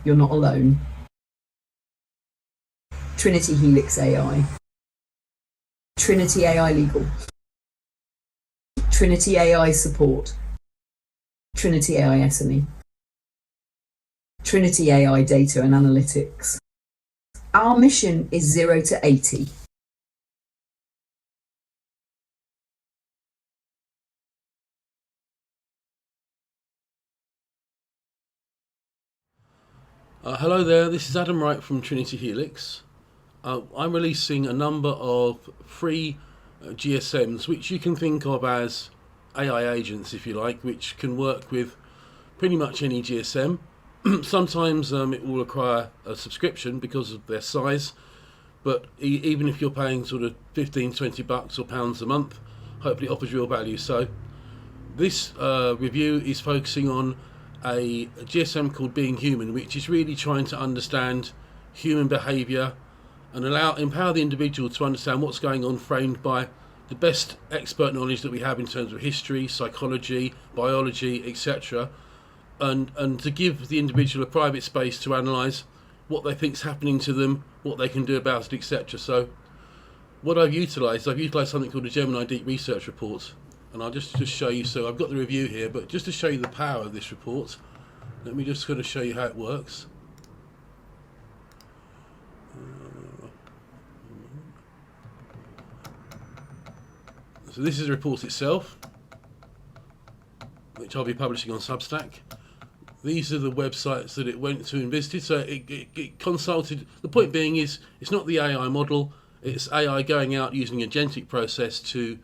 You're not alone. Trinity Helix AI. Trinity AI Legal. Trinity AI Support. Trinity AI SME. Trinity AI Data and Analytics. Our mission is 0 to 80. Hello there, this is Adam Wright from Trinity Helix. I'm releasing a number of free GSMs which you can think of as AI agents, if you like, which can work with pretty much any GSM. Sometimes it will require a subscription because of their size, but even if you're paying sort of 15, 20 bucks or pounds a month, hopefully it offers real value. So this review is focusing on a GSM called Being Human, which is really trying to understand human behaviour and empower the individual to understand what's going on, framed by the best expert knowledge that we have in terms of history, psychology, biology, etc., and to give the individual a private space to analyse what they think's happening to them, what they can do about it, etc. So what I've utilised something called a Gemini Deep Research report, and I'll just show you. So I've got the review here, but just to show you the power of this report, let me just kind of show you how it works. So this is the report itself, which I'll be publishing on Substack. These are the websites that it went to and visited. So it consulted. The point being is, it's not the AI model, it's AI going out using an agentic process to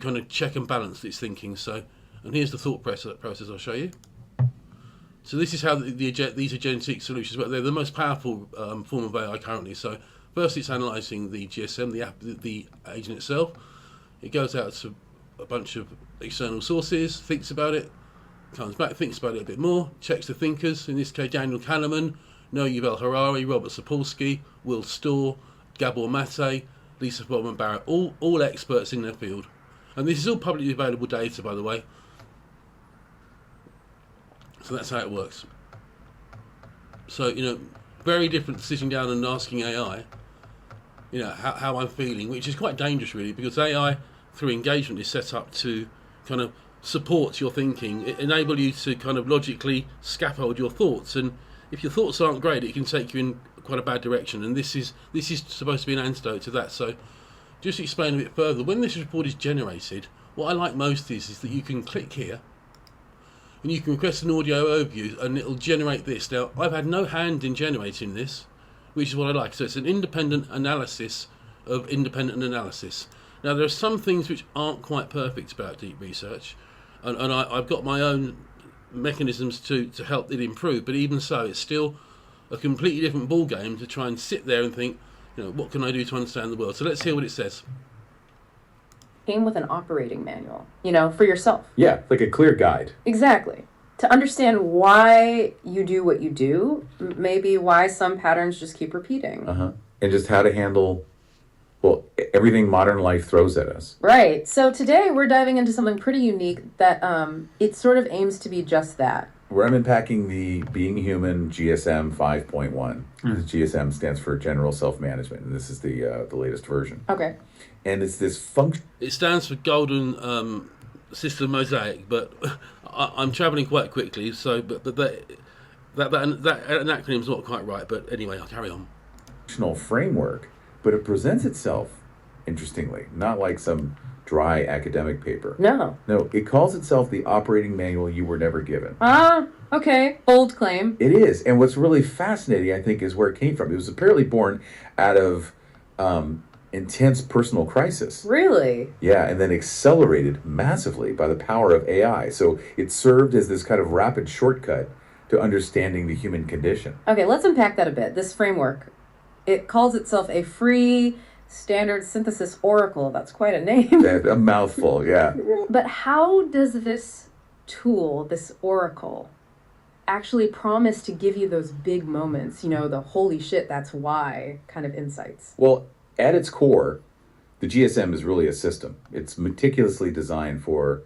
kind of check and balance its thinking. So, and here's the thought process I'll show you. So this is how these agentic solutions work. They're the most powerful form of AI currently. So first it's analysing the GSM, the app, the agent itself. It goes out to a bunch of external sources, thinks about it, comes back, thinks about it a bit more, checks the thinkers, in this case Daniel Kahneman, Noah Yuval Harari, Robert Sapolsky, Will Storr, Gabor Mate, Lisa Bowman Barrett, all experts in their field. And this is all publicly available data, by the way. So that's how it works. So, very different to sitting down and asking AI, how I'm feeling, which is quite dangerous really, because AI, through engagement, is set up to kind of support your thinking, enable you to kind of logically scaffold your thoughts. And if your thoughts aren't great, it can take you in quite a bad direction. And this is supposed to be an antidote to that. So just to explain a bit further, when this report is generated, what I like most is that you can click here and you can request an audio overview and it'll generate this. Now, I've had no hand in generating this, which is what I like. So it's an independent analysis of independent analysis. Now, there are some things which aren't quite perfect about deep research, and I've got my own mechanisms to help it improve, but even so, it's still a completely different ball game to try and sit there and think, what can I do to understand the world? So let's hear what it says. Came with an operating manual, for yourself. Yeah, like a clear guide. Exactly. To understand why you do what you do, maybe why some patterns just keep repeating. And just how to handle, everything modern life throws at us. Right. So today we're diving into something pretty unique that it sort of aims to be just that. Where I'm unpacking the Being Human GSM 5.1. The GSM stands for General Self-Management, and this is the latest version. Okay. And it's this function. It stands for Golden System Mosaic, but I'm travelling quite quickly, so but that acronym's not quite right. But anyway, I'll carry on. Functional framework, but it presents itself interestingly, not like some dry academic paper. No, it calls itself the operating manual you were never given. Okay, bold claim. It is, and what's really fascinating, I think, is where it came from. It was apparently born out of intense personal crisis. Really? Yeah, and then accelerated massively by the power of AI. So it served as this kind of rapid shortcut to understanding the human condition. Okay, let's unpack that a bit. This framework, it calls itself a free standard synthesis oracle. That's quite a name. A mouthful, yeah. But how does this tool, this oracle, actually promise to give you those big moments, the holy shit, that's why kind of insights? Well, at its core, the GSM is really a system. It's meticulously designed for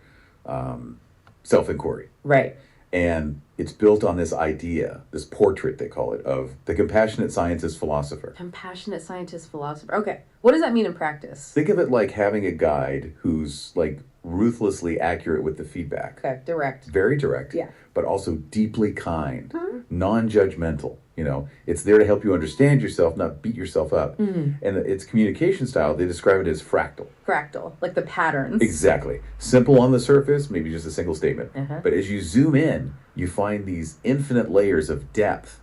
self-inquiry. Right. And it's built on this idea, this portrait, they call it, of the compassionate scientist philosopher. Compassionate scientist philosopher. Okay. What does that mean in practice? Think of it like having a guide who's like ruthlessly accurate with the feedback. Okay, direct. Very direct, Yeah. but also deeply kind, non-judgmental. You know, it's there to help you understand yourself, not beat yourself up. And its communication style, they describe it as fractal. Fractal, like the patterns. Exactly. Simple on the surface, maybe just a single statement. But as you zoom in, you find these infinite layers of depth,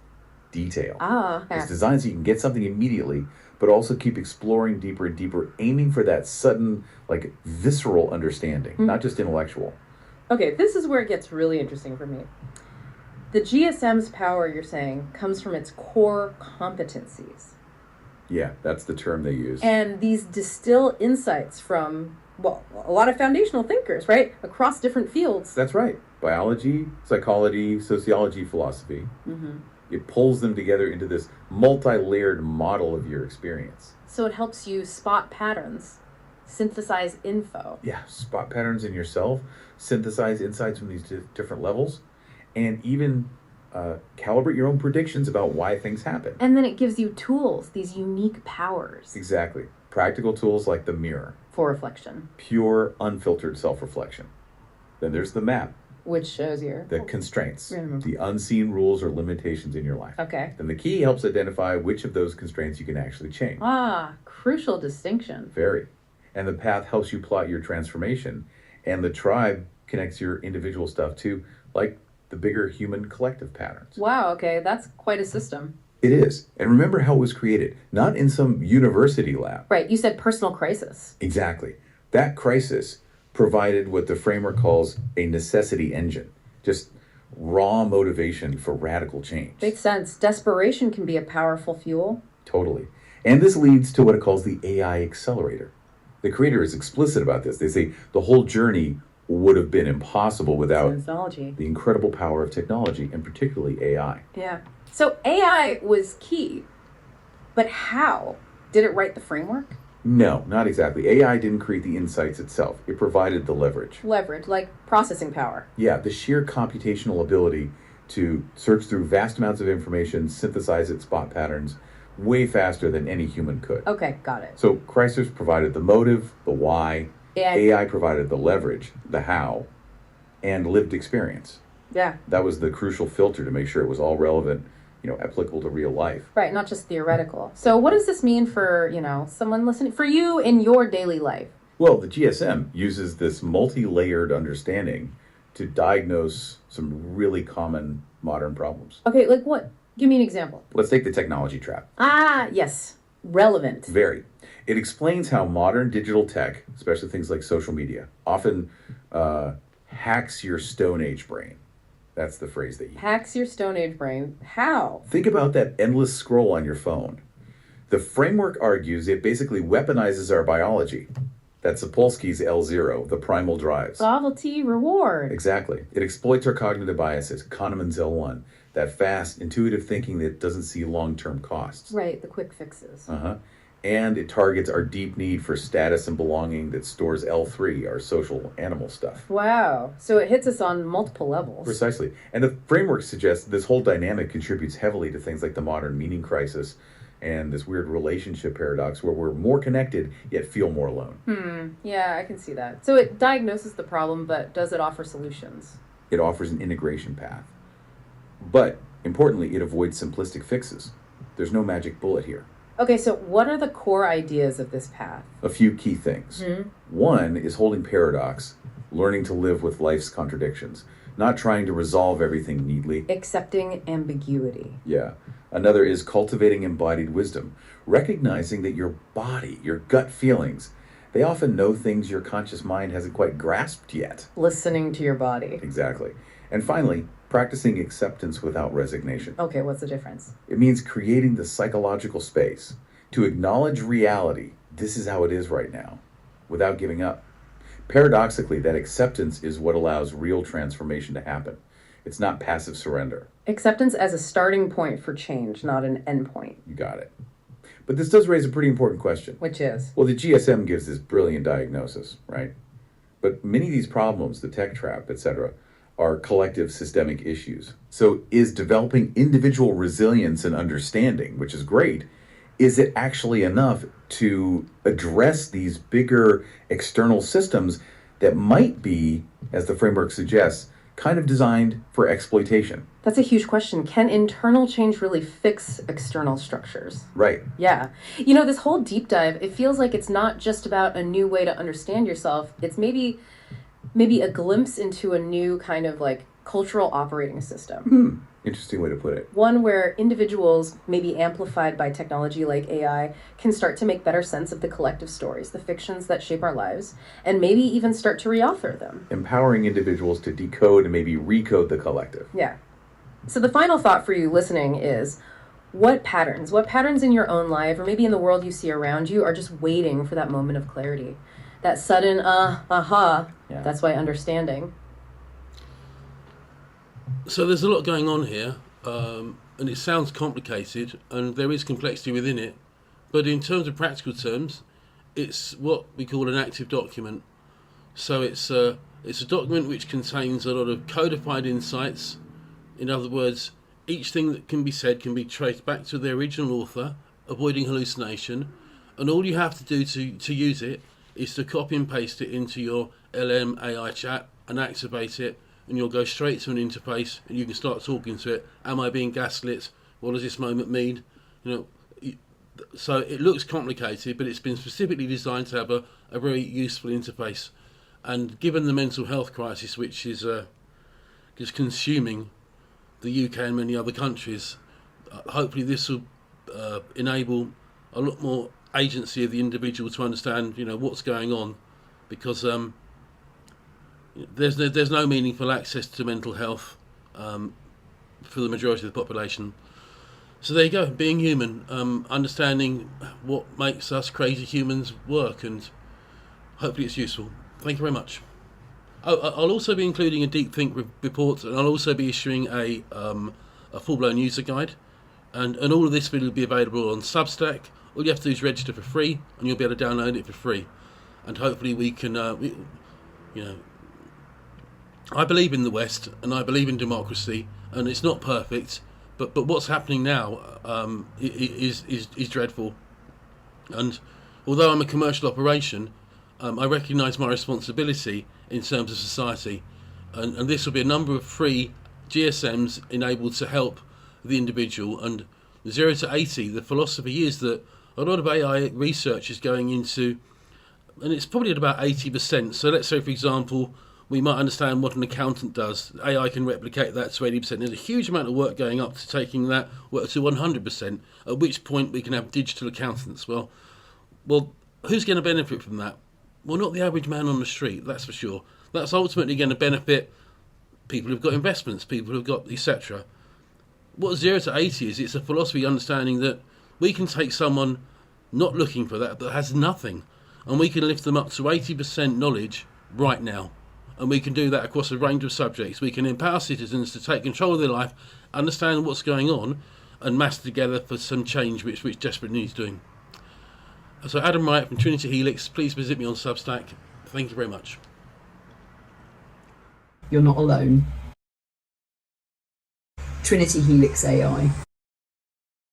detail. Okay. It's designed so you can get something immediately, but also keep exploring deeper and deeper, aiming for that sudden, like, visceral understanding, not just intellectual. Okay, this is where it gets really interesting for me. The GSM's power, you're saying, comes from its core competencies. Yeah, that's the term they use. And these distill insights from, well, a lot of foundational thinkers, right? Across different fields. That's right. Biology, psychology, sociology, philosophy. It pulls them together into this multi-layered model of your experience. So it helps you spot patterns, synthesize info. Yeah, spot patterns in yourself, synthesize insights from these different levels, and even calibrate your own predictions about why things happen. And then it gives you tools, these unique powers. Exactly. Practical tools like the mirror. For reflection. Pure, unfiltered self-reflection. Then there's the map. Which shows your... The constraints. Remember. The unseen rules or limitations in your life. Okay. Then the key helps identify which of those constraints you can actually change. Crucial distinction. Very. And the path helps you plot your transformation. And the tribe connects your individual stuff to, like, the bigger human collective patterns. Wow, okay, that's quite a system. It is. And remember how it was created. Not in some university lab. Right, you said personal crisis. Exactly. That crisis provided what the framework calls a necessity engine. Just raw motivation for radical change. Makes sense. Desperation can be a powerful fuel. Totally. And this leads to what it calls the AI accelerator. The creator is explicit about this. They say the whole journey would have been impossible without Technology. the incredible power of technology, and particularly AI. Yeah. So AI was key, but how? Did it write the framework? No, not exactly. AI didn't create the insights itself. It provided the leverage. Leverage, like processing power. Yeah, the sheer computational ability to search through vast amounts of information, synthesize it, spot patterns, way faster than any human could. Okay, got it. So Chrysler's provided the motive, the why, AI provided the leverage, the how, and lived experience. Yeah. That was the crucial filter to make sure it was all relevant, applicable to real life. Right, not just theoretical. So what does this mean for, someone listening, for you in your daily life? Well, the GSM uses this multi-layered understanding to diagnose some really common modern problems. Okay, like what? Give me an example. Let's take the technology trap. Yes. Relevant. Very. It explains how modern digital tech, especially things like social media, often hacks your Stone Age brain. That's the phrase they use. Hacks your Stone Age brain. How? Think about that endless scroll on your phone. The framework argues it basically weaponizes our biology. That's Sapolsky's L0, the primal drives. Novelty, reward. Exactly. It exploits our cognitive biases, Kahneman's L1, that fast, intuitive thinking that doesn't see long-term costs. Right, the quick fixes. And it targets our deep need for status and belonging that stores L3, our social animal stuff. Wow. So it hits us on multiple levels. Precisely. And the framework suggests this whole dynamic contributes heavily to things like the modern meaning crisis and this weird relationship paradox where we're more connected yet feel more alone. Yeah, I can see that. So it diagnoses the problem, but does it offer solutions? It offers an integration path. But, importantly, it avoids simplistic fixes. There's no magic bullet here. Okay, so what are the core ideas of this path? A few key things. One is holding paradox, learning to live with life's contradictions, not trying to resolve everything neatly. Accepting ambiguity. Yeah. Another is cultivating embodied wisdom, recognizing that your body, your gut feelings, they often know things your conscious mind hasn't quite grasped yet. Listening to your body. Exactly. And finally, practicing acceptance without resignation. Okay, what's the difference? It means creating the psychological space to acknowledge reality, this is how it is right now, without giving up. Paradoxically, that acceptance is what allows real transformation to happen. It's not passive surrender. Acceptance as a starting point for change, not an end point. You got it. But this does raise a pretty important question. Which is? Well, the GSM gives this brilliant diagnosis, right? But many of these problems, the tech trap, etc., are collective systemic issues. So is developing individual resilience and understanding, which is great, is it actually enough to address these bigger external systems that might be, as the framework suggests, kind of designed for exploitation? That's a huge question. Can internal change really fix external structures? Right. Yeah. You know, this whole deep dive, it feels like it's not just about a new way to understand yourself. It's maybe a glimpse into a new kind of like cultural operating system. Interesting way to put it. One where individuals, maybe amplified by technology like AI, can start to make better sense of the collective stories, the fictions that shape our lives, and maybe even start to reauthor them. Empowering individuals to decode and maybe recode the collective. Yeah. So the final thought for you listening is, what patterns in your own life, or maybe in the world you see around you, are just waiting for that moment of clarity? That sudden, aha, Yeah. that's why understanding. So there's a lot going on here, and it sounds complicated, and there is complexity within it. But in terms of practical terms, it's what we call an active document. So it's a document which contains a lot of codified insights. In other words, each thing that can be said can be traced back to the original author, avoiding hallucination. And all you have to do to use it is to copy and paste it into your LM AI chat and activate it, and you'll go straight to an interface and you can start talking to it. Am I being gaslit? What does this moment mean? So it looks complicated, but it's been specifically designed to have a very useful interface. And given the mental health crisis, which is just consuming the UK and many other countries, hopefully this will enable a lot more agency of the individual to understand, what's going on, because there's no meaningful access to mental health for the majority of the population. So there you go, being human, understanding what makes us crazy humans work, and hopefully it's useful. Thank you very much. I'll also be including a deep think report, and I'll also be issuing a full-blown user guide, and all of this will be available on Substack. All you have to do is register for free, and you'll be able to download it for free. And hopefully we can, I believe in the West, and I believe in democracy, and it's not perfect, but what's happening now is dreadful. And although I'm a commercial operation, I recognise my responsibility in terms of society, and this will be a number of free GSMs enabled to help the individual. And 0 to 80, the philosophy is that a lot of AI research is going into, and it's probably at about 80%. So let's say, for example, we might understand what an accountant does. AI can replicate that to 80%. There's a huge amount of work going up to taking that work to 100%, at which point we can have digital accountants. Well, who's going to benefit from that? Well, not the average man on the street, that's for sure. That's ultimately going to benefit people who've got investments, people who've got etc. What 0 to 80 is, it's a philosophy understanding that we can take someone not looking for that, but has nothing, and we can lift them up to 80% knowledge right now. And we can do that across a range of subjects. We can empower citizens to take control of their life, understand what's going on, and mass together for some change which desperately needs doing. So Adam Wright from Trinity Helix, please visit me on Substack. Thank you very much. You're not alone. Trinity Helix AI.